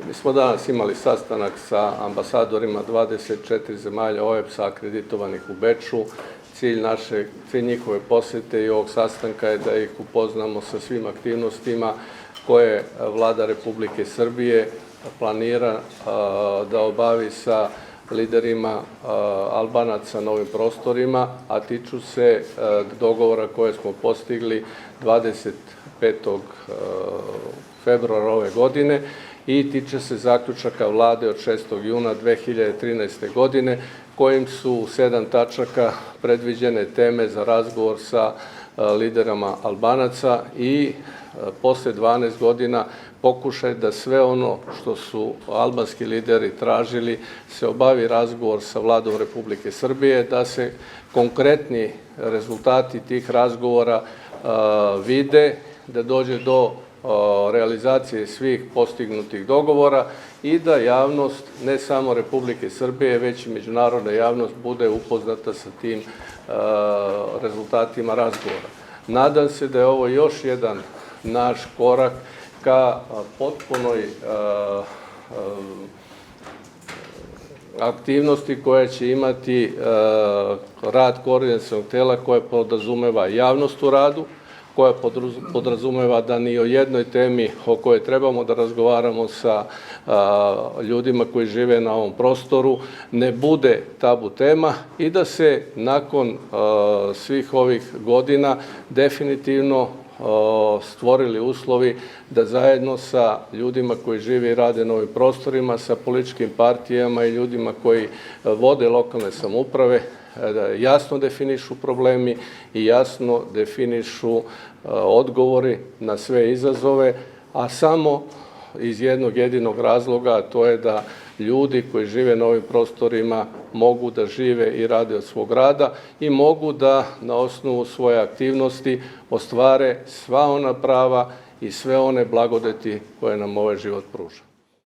Mi smo danas imali sastanak sa ambasadorima 24 zemalja OEBS-a akreditovanih u Beču. Cilj njihove posete i ovog sastanka je da ih upoznamo sa svim aktivnostima koje Vlada Republike Srbije planira da obavi sa liderima Albanaca na ovim prostorima, a tiču se dogovora koje smo postigli 25. februara ove godine i tiče se zaključaka Vlade od 6. juna 2013. godine, kojim su u 7 tačaka predviđene teme za razgovor sa liderama Albanaca i posle 12 godina pokušaj da sve ono što su albanski lideri tražili se obavi razgovor sa Vladom Republike Srbije, da se konkretni rezultati tih razgovora vide, da dođe do realizacije svih postignutih dogovora i da javnost, ne samo Republike Srbije, već i međunarodna javnost bude upoznata sa tim rezultatima razgovora. Nadam se da je ovo još jedan naš korak ka potpunoj aktivnosti koja će imati rad koordinacionog tela koje podrazumeva javnost u radu, koja podrazumeva da ni o jednoj temi o kojoj trebamo da razgovaramo sa ljudima koji žive na ovom prostoru ne bude tabu tema i da se nakon svih ovih godina definitivno stvorili uslovi da zajedno sa ljudima koji žive i rade na ovim prostorima, sa političkim partijama i ljudima koji vode lokalne samouprave, jasno definišu problemi i jasno definišu odgovori na sve izazove, a samo iz jednog jedinog razloga, a to je da ljudi koji žive na ovim prostorima mogu da žive i rade od svog rada i mogu da na osnovu svoje aktivnosti ostvare sva ona prava i sve one blagodeti koje nam ovaj život pruža.